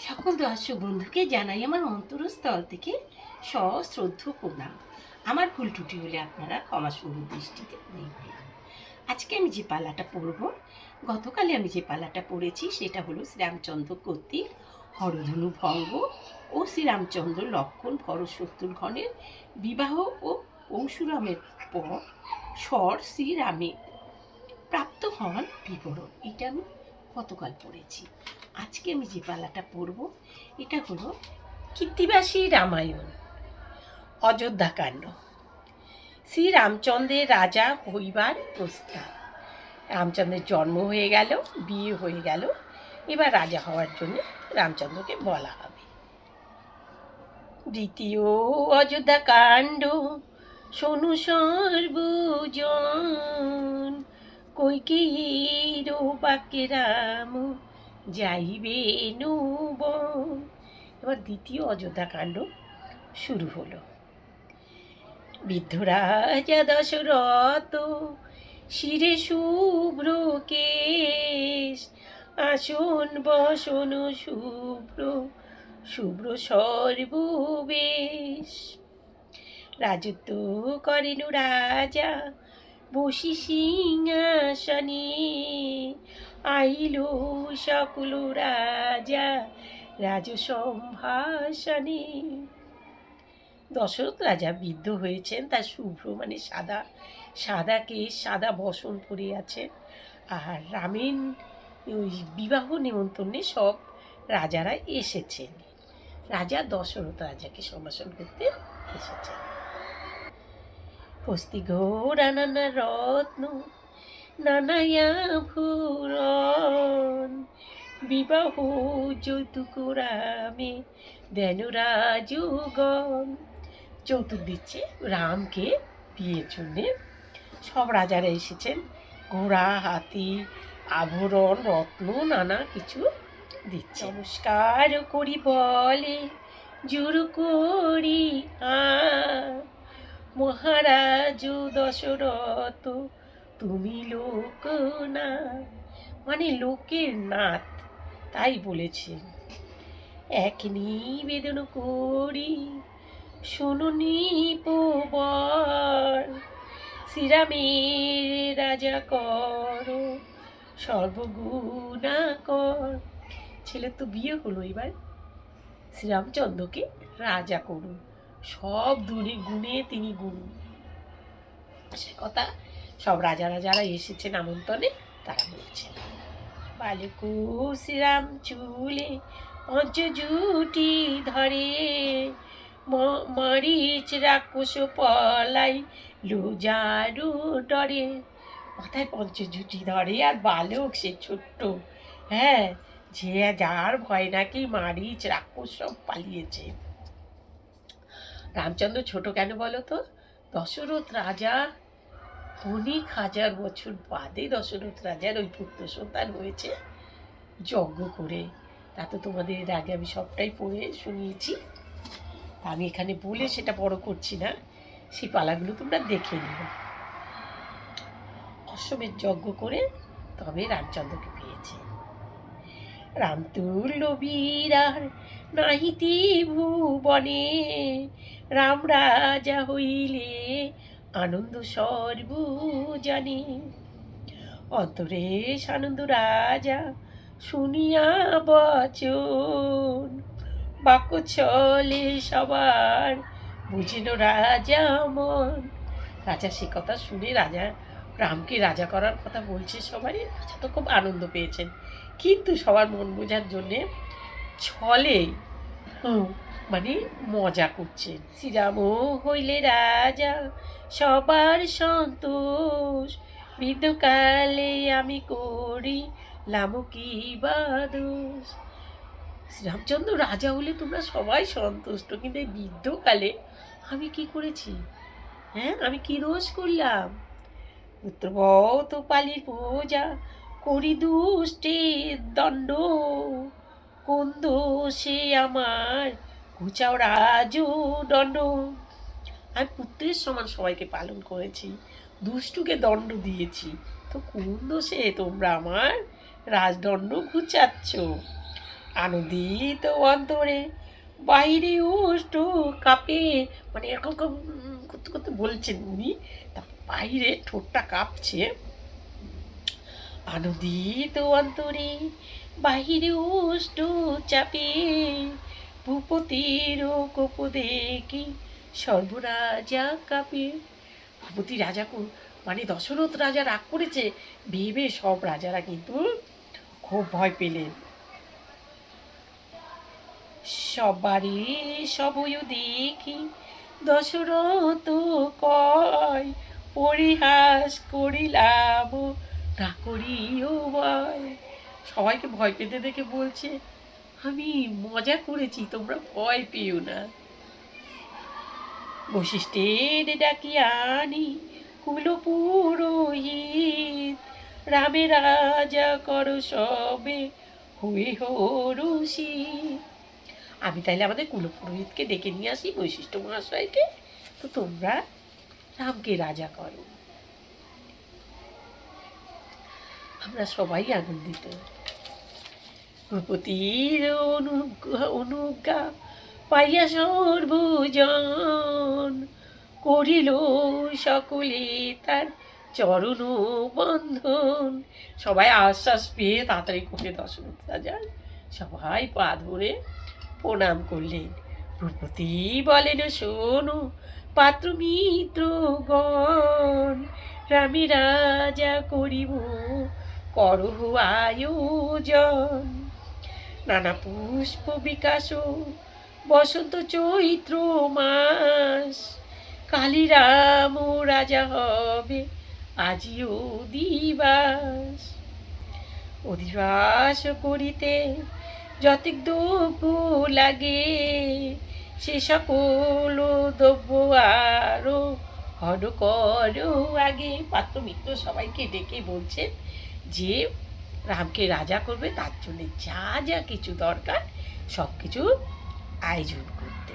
সকল দর্শক বন্ধুকে জানাই আমার অন্তরস্থল থেকে সশ্রদ্ধ প্রণাম। আমার ভুল ত্রুটি হলে আপনারা ক্ষমা সুন্দর দৃষ্টিতে দেখবেন। আজকে আমি যে পালাটা পড়ব, গতকালে আমি যে পালাটা পড়েছি সেটা হলো শ্রীরামচন্দ্র কর্তৃক হরধনু ভঙ্গ ও শ্রীরামচন্দ্র লক্ষণ ভরত শত্রুঘ্নের বিবাহ ও পরশুরামের পর স্বর শ্রীরামে প্রাপ্ত হন বিবরণ। এটা আমি গতকাল পড়েছি। আজকে আমি যে পালাটা পড়ব এটা হলো কৃত্তিবাসী রামায়ণ অযোধ্যাকাণ্ড। শ্রীরামচন্দ্রের রাজা হইবার প্রস্তাব। রামচন্দ্রের জন্ম হয়ে গেল, বিয়ে হয়ে গেল, এবার রাজা হওয়ার জন্য রামচন্দ্রকে বলা হবে। দ্বিতীয় অযোধ্যাকাণ্ড শোনু সর্বজন, কৈকেয়ীর বাক্যে রাম যাইবে বন। এবার দ্বিতীয় অযোধ্যাকাণ্ড শুরু হলো। বৃদ্ধ রাজা দশরথ শিরে শুভ্র কেশ, আসন বসন শুভ্র শুভ্র সর্ববেশ। রাজত্ব করেন রাজা বসি সিংহাসনে, আইল সকল রাজা রাজসম্ভাষণে। দশরথ রাজা বৃদ্ধ হয়েছেন, তার শুভ্র মানে সাদা সাদা কেশ, সাদা বসন পরে আছেন। আর রামের ওই বিবাহ নিমন্ত্রণে সব রাজারা এসেছেন। রাজা দশরথ রাজাকে সম্ভাষণ করতে এসেছেন। হস্তি ঘোড়া নানা রত্ন নানায়া ভূরণ, বিবাহ যৌতুক রামে দেন রাজগণ। যৌতুক দিচ্ছে রামকে বিয়ের জন্যে। সব রাজারা এসেছেন, ঘোড়া হাতি আভরণ রত্ন নানা কিছু দিচ্ছে। নমস্কার করি বলে জোর করি মহারাজ দশরথ তুমি লোকনাথ, মানে লোকের নাথ, তাই বলেছেন। এক নিবেদন করি শুনুনি পবর, শ্রীরামের রাজা কর সর্বগুণাকর। ছেলের তো বিয়ে হলো, এবার শ্রীরামচন্দ্রকে রাজা করুন, সব গুণে তিনি গুণ। সে কথা সব রাজারা যারা এসেছেন আমন্ত্রণে তারা বলছেন। বালকু শ্রীরাম চুলে পঞ্চজুটি ধরে, মরিচ রাক্ষস পলাই লুজারু ডরে। মাথায় পঞ্চজুটি ধরে আর বালক সে ছোট্ট, হ্যাঁ, যে যার ভয় নাকি মারিচ রাক্ষস সব পালিয়েছে। রামচন্দ্র ছোট কেন বলো তো? দশরথ রাজা অনেক হাজার বছর বাদে দশরথ রাজার ওই পুত্র সন্তান হয়েছে যজ্ঞ করে। তা তো তোমাদের এর আগে আমি সবটাই পড়ে শুনিয়েছি, আমি এখানে বলে সেটা বড় করছি না, সেই পালাগুলো তোমরা দেখে নিও। অশ্বমেধ যজ্ঞ করে তবে রামচন্দ্রকে পেয়েছে। রামতুল্য বীরার নাহিতি ভুবনে, রাম রাজা হইলে আনন্দ সর্বজনে। অন্তরে আনন্দ রাজা শুনিয়া বচন, বাক্য চলে সবার বুঝিল রাজা মন। রাজা সে কথা শুনে রাজা রামকে রাজা করার কথা বলছে সবাই, রাজা তো খুব আনন্দ পেয়েছেন, কিন্তু সবার মন বোঝার জন্যে ছলে মানে মজা করছেন। শ্রীরাম হইলে রাজা সবার সন্তোষ, বৃদ্ধকালে আমি করি লাম কি বা দোষ। শ্রীরামচন্দ্র রাজা হলে তোমরা সবাই সন্তুষ্ট, কিন্তু এই বৃদ্ধকালে আমি কি করেছি? হ্যাঁ, আমি কি দোষ করলাম? পুত্রবত পালির পূজা করি দুষ্টের দণ্ড, কোন দোষে আমার ঘুচাও রাজ দণ্ড। আমি পুত্রের সমান সবাইকে পালন করেছি, দুষ্টুকে দণ্ড দিয়েছি, তো কোন দোষে তোমরা আমার রাজদণ্ড ঘুচাচ্ছ? আনন্দিত অন্তরে বাইরে উষ্ণ কাঁপে, মানে এরকম করতে করতে বলছেন উনি, তা বাইরে ঠোঁটটা কাঁপছে। আনন্দিত অন্তরে বাহিরে উষ্ণ চাপে, ভূপতির কোপ দেখি সর্বরাজা কাঁপে। ভূপতি রাজা মানে দশরথ রাজা রাগ করেছে ভেবে সব রাজারা কিন্তু খুব ভয় পেলেন। সবারই সবই দেখি দশরথ কয়, পরিহাস করিলাম না করিও ভয়। সবাইকে ভয় পেতে দেখে বলছে, আমি মজা করেছি, তোমরা ভয় পেও না। বশিষ্ঠের ডাকিয়া আনি কুল পুরোহিত, রামে রাজা কর সবে হয়ে হরুষি। আমি তাইলে আমাদের কুলপুরোহিতকে ডেকে নিয়ে আসি, বৈশিষ্ট্য মহাশয়কে, তো তোমরা রামকে রাজা করো। আমরা সবাই আনন্দিত। ভূপতির অনুজ্ঞা পাইয়া সর্বজন করিল সকলে তার চরণ বন্ধন। সবাই আশ্বাস পেয়ে তাড়াতাড়ি করে দশরথ রাজার সবাই পা ধরে প্রণাম করলেন। ভূপতি বলেন, শোনো পাত্র মিত্রগণ, রামে রাজা করিব করহ আয়োজন। নানা পুষ্প বিকাশ বসন্ত চৈত্র মাস, কালী রাম রাজা হবে আজিও দিবাস। অধিবাস করিতে যতিক দ্রব্য লাগে, সে সকল দ্রব্য আরো হন করো আগে। পাত্র মিত্র সবাইকে ডেকে বলছেন যে রামকে রাজা করবে, তার জন্য যা যা কিছু দরকার সব কিছু আয়োজন করতে।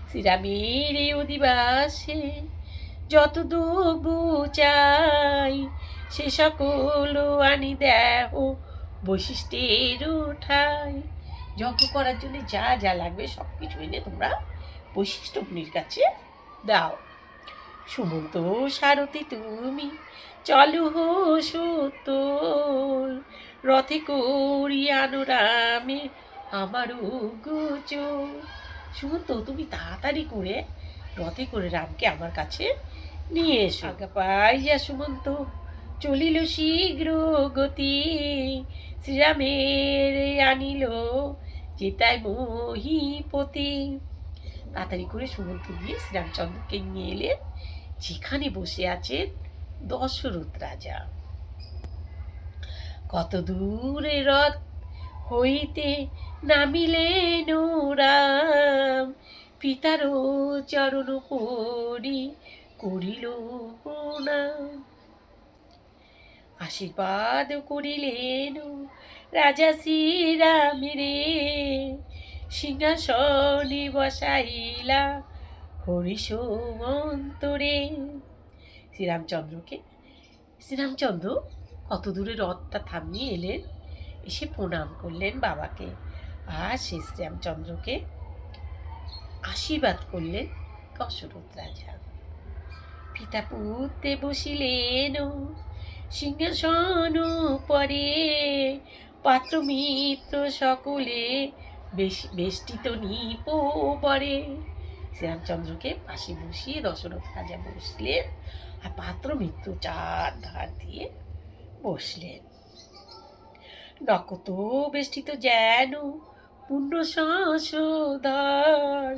শ্রীরামের এই অধিবাসে যত দ্রব্য চাই, সে সকল আনি দেহ বৈশিষ্ট্যের ঠাই। যজ্ঞ করার জন্য যা যা লাগবে সব কিছু এনে তোমরা বৈশিষ্ট্য মুনির কাছে দাও। সুমন্ত সারথি তুমি চলো সত্তর, রথে করি আনো রামে আমারও গোচর। সুমন্ত তুমি তাড়াতাড়ি করে রথে করে রামকে আমার কাছে নিয়ে এসো। আজ্ঞা পাইয়া সুমন্ত চলিল শীঘ্র গতি, শ্রীরামের আনিল যেতাই মহিপতি। তাড়াতাড়ি করে সুমন্ত গিয়ে শ্রীরামচন্দ্রকে নিয়ে এলেন যেখানে বসে আছেন দশরথ রাজা। কত দূরে রথ হইতে নামিলেন রাম, পিতার চরণ পড়ি করিল প্রণাম। আশীর্বাদ করিলেন রাজা শ্রীরামেরে, সিংহাসনে বসাইলা হরিষ অন্তরে। শ্রীরামচন্দ্র কত দূরে রথটা থামিয়ে এলেন, এসে প্রণাম করলেন বাবাকে, আর সে শ্রীরামচন্দ্রকে আশীর্বাদ করলেন দশরথ রাজা। পিতা পুত্রে বসিলেন সিংহাসন পরে, পাত্র মিত্র সকলে বেষ্টিত নিপ পরে। শ্রীরামচন্দ্রকে পাশে বসিয়ে দশরথ রাজা বসলেন, আর পাত্র মিত্র চার ধার দিয়ে বসলেন। নকত বেষ্টিত যেন পূর্ণ সংশোধন,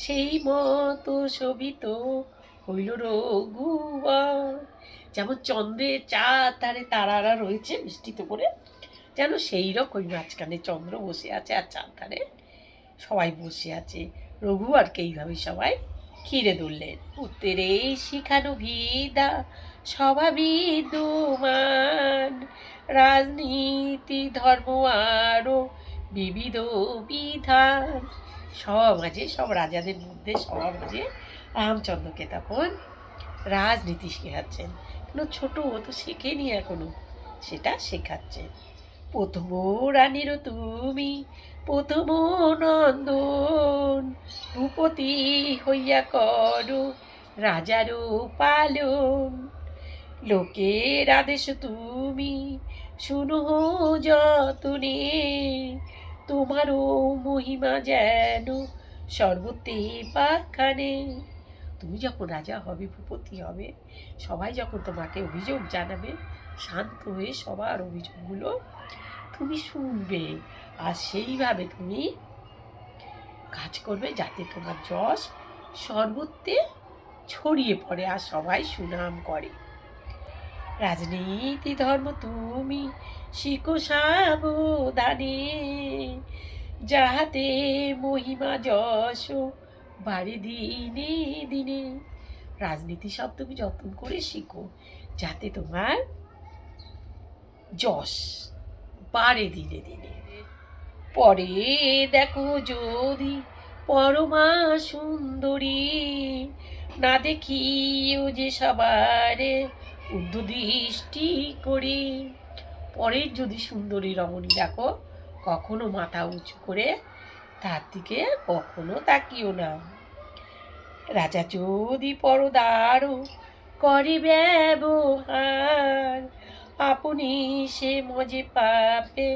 সেই মতো শোভিত হইল রঘুবর। যেমন চন্দ্রের চার ধারে তারারা রয়েছে বেষ্টিত করে, যেন সেই রকম মাঝখানে চন্দ্র বসে আছে আর চার ধারে সবাই বসে আছে। রঘুবরকে এইভাবে সবাই ঘিরে ধরলেন। পুত্রের এই শিখানো বিদ্যা স্বভাবিদ্যমান, রাজনীতি ধর্ম আরো বিবিধ বিধান। সমাজে সব রাজাদের মধ্যে সমাজে রামচন্দ্রকে তখন রাজনীতি শেখাচ্ছেন। কিন্তু ছোট ও তো শেখেনি এখনো, সেটা শেখাচ্ছেন। প্রথম রানীর তুমি প্রথম নন্দন, ভূপতি হইয়া করো রাজারও পালন। লোকের আদেশ তুমি শুনো যতনে, তোমারও মহিমা যেন সর্বতে পাখানে। তুমি যখন রাজা হবে, ভূপতি হবে, সবাই যখন তোমাকে অভিযোগ জানাবে, শান্ত হয়ে সবার অভিযোগগুলো তুমি শুনবে, আর সেইভাবে তুমি কাজ করবে যাতে তোমার যশ সর্বত্রে ছড়িয়ে পড়ে আর সবাই সুনাম করে। রাজনীতি ধর্ম তুমি শিখো সাবধানে, যাহাতে মহিমা যশ বাড়ে দিনে দিনে। রাজনীতি সব তুমি যত্ন করে শিখো, যাতে তোমার যশ বাড়ে দিনে দিনে। পরে দেখো যদি পরমা সুন্দরী, না দেখিও যে সবারে উর্ধ্বদৃষ্টি করি। পরের যদি সুন্দরী রমণী দেখো, কখনো মাথা উঁচু করে তার দিকে কখনো তাকিও না। রাজা যদি পরদারও করে ব্যবহার, আপনি সে মজে পাবে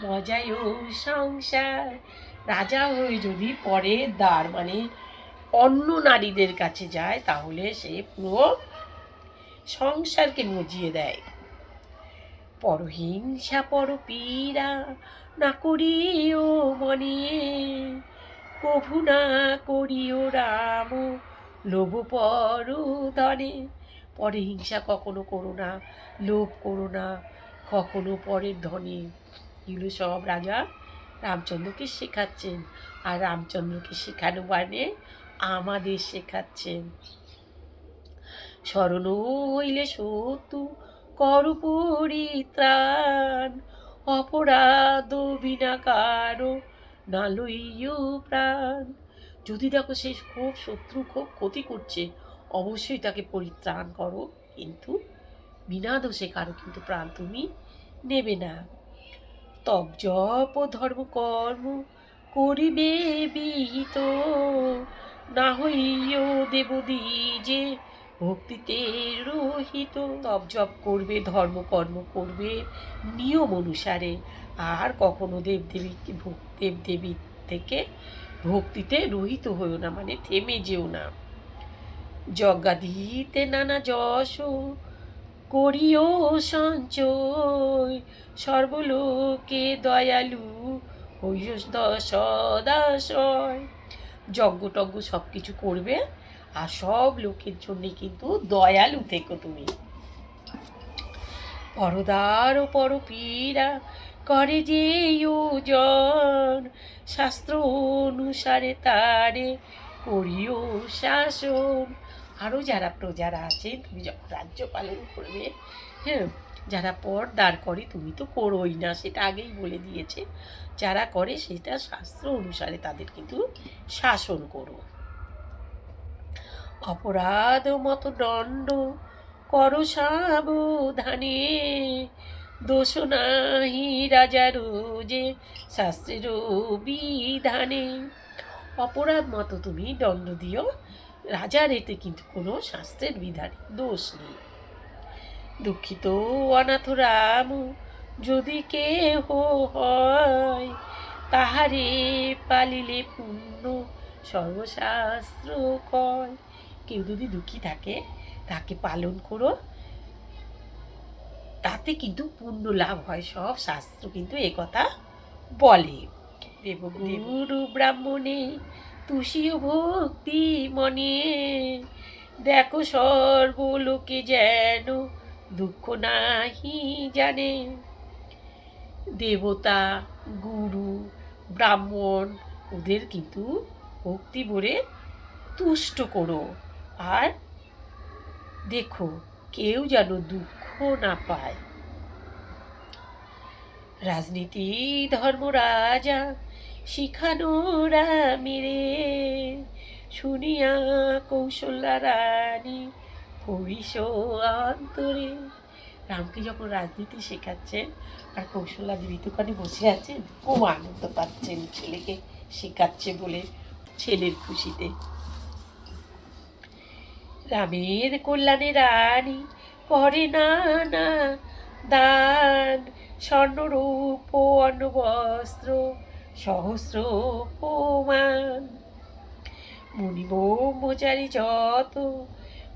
মজায় সংসার। রাজা হয়ে যদি পরের দ্বার মানে অন্য নারীদের কাছে যায়, তাহলে সে পুরো সংসারকে মজিয়ে দেয়। পরহিংসা পরপীড়া না করিও মনে, কভু না করিও রাম লোভ পর ধনে। পরে হিংসা কখনো করো না, লোভ করো না কখনো পরের ধনে। এগুলো সব রাজা রামচন্দ্রকে শেখাচ্ছেন, আর রামচন্দ্রকে শেখানো মানে আমাদের শেখাচ্ছেন। স্মরণ হইলে শত্রু কর পরিত্রাণ, অপরাধ বিনা কারো না লইও প্রাণ। যদি দেখো সে খুব শত্রু খুব ক্ষতি করছে, অবশ্যই তাকে পরিত্রাণ করো, কিন্তু বিনা দোষে কারো কিন্তু প্রাণ তুমি নেবে না। তব জপ ধর্ম কর্ম করিবে বিহিত, না হইও দেবদ্বিজে ভক্তিতে রহিত। তব জপ করবে, ধর্মকর্ম করবে নিয়ম অনুসারে, আর কখনো দেবদেবী থেকে ভক্তিতে রহিত হইও না, মানে থেমে যেও না। যজ্ঞাদিতে নানা যশ করিও সঞ্চয়, সর্বলোকে দয়ালু হইও সদাশয়। যজ্ঞ টজ্ঞ সব কিছু করবে, আর সব লোকের জন্য কিন্তু দয়ালু থেকো তুমি। পরদার ও পরপীড়া করে যে ওজন, শাস্ত্র অনুসারে তারে করিও শাসন। আরও যারা প্রজারা আছে, তুমি যখন রাজ্য পালন করবে, হ্যাঁ, যারা পর দাঁড় করে, তুমি তো করোই না, সেটা আগেই বলে দিয়েছে। যারা করে সেটা শাস্ত্র অনুসারে তাদের কিন্তু শাসন করো। অপরাধ মতো দণ্ড করো সাবধানে, দোষ নাহি রাজার যে শাস্ত্রের বিধানে। অপরাধ মতো তুমি দণ্ড দিও, রাজার এতে কিন্তু কোনো শাস্ত্রের বিধানে দোষ নেই। দুঃখিত অনাথ রাম যদি কেহ হয়, তাহারে পালিলে পুণ্য সর্বশাস্ত্র কয়। কেউ যদি দুঃখী থাকে, তাকে পালন করো, তাতে কিন্তু পুণ্য লাভ হয়। সব শাস্ত্র কিন্তু একথা বলে। দেবগুরু ব্রাহ্মণে তুষীয় ভক্তি মনে, দেখো সর্বলোকে যেন দুঃখ নাহি জানে। দেবতা, গুরু, ব্রাহ্মণ, ওদের কিন্তু ভক্তি ভরে তুষ্ট করো, আর দেখো কেউ যেন দুঃখ না পায়। রাজনীতি ধর্ম রাজা শিখানো রামিরে, শুনিয়া কৌশল্যা রানী হরিষ অন্তরে। রামকে যখন রাজনীতি শেখাচ্ছেন আর কৌশলা দেবী দোকানে বসে আছেন, খুব আনন্দ পাচ্ছেন ছেলেকে শেখাচ্ছে বলে, ছেলের খুশিতে। রামের কল্যাণে রানী করে না না দান, স্বর্ণরূপ অন্নবস্ত্র সহস্র প্রমাণ। মুনি ব্রহ্মচারী যত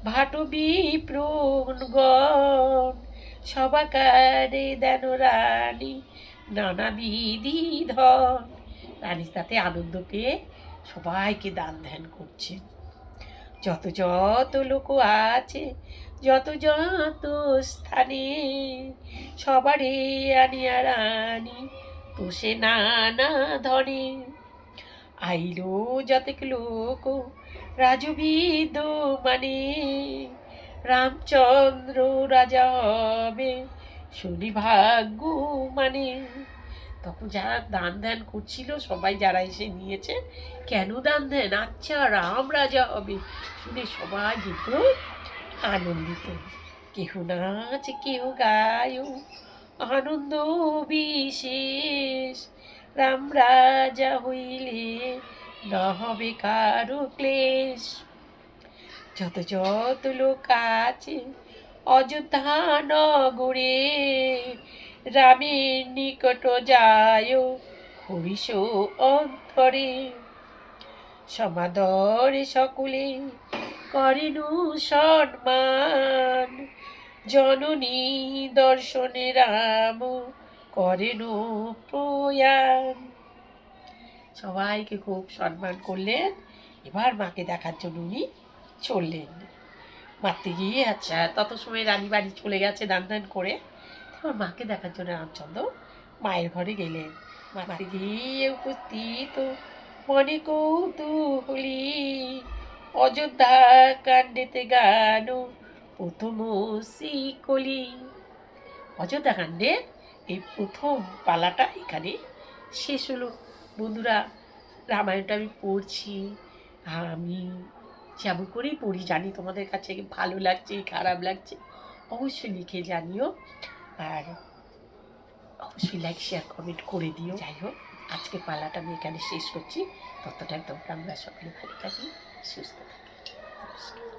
ভাট বিপ্রগণ, সবাকারে দেন রানী নানাবিধি ধন। রানী তাতে আনন্দ পেয়ে সবাইকে দান ধ্যান করছে। যত যত লোক আছে যত যত স্থানে, সবারে আনিয়া রানী তোষে নানা ধনে। আইলো যতেক লোক রাজবিদ মানে, রামচন্দ্র রাজা হবে শুনি ভাগ্য মানে। তখন যারা দান ধ্যান করছিল সবাই যারা এসে নিয়েছে, কেন দান দেন, আচ্ছা রাম রাজা হবে শুনে সবাই কিন্তু আনন্দিত। কেহ নাচ কেহ গায় আনন্দ বিশেষ, রাম রাজা হইলে না হবে কারো ক্লেশ। যত যত লোক আছে অযোধ্যা নগরে, রামের নিকট যায় হরিষ অন্তরে। সমাদরে সকলে করেন সম্মান, জননী দর্শনে রাম করেন প্রয়াণ। সবাইকে খুব সম্মান করলেন। এবার মাকে দেখার জন্য উনি চললেন। মারতে গিয়ে আচ্ছা তত সময় রানী বাড়ি চলে গেছে দান ধ্যান করে। এবার মাকে দেখার জন্য রামচন্দ্র মায়ের ঘরে গেলেন। মাকে গিয়ে উপস্থিত মনে কৌতূহলী, অযোধ্যা কাণ্ডেতে গান প্রথম শিকলি। অযোধ্যা কাণ্ডে এই প্রথম পালাটা এখানে শেষ হলো। বন্ধুরা, রামায়ণটা আমি পড়ছি, আমি যেমন করেই পড়ি, জানি তোমাদের কাছে ভালো লাগছে খারাপ লাগছে অবশ্যই লিখে জানিও, আর অবশ্যই লাইক শেয়ার কমেন্ট করে দিও। যাই হোক, আজকে পালাটা আমি এখানে শেষ করছি। ততটা তোমরা আমরা সকলে ভালো থাকি, সুস্থ থাকি। নমস্কার।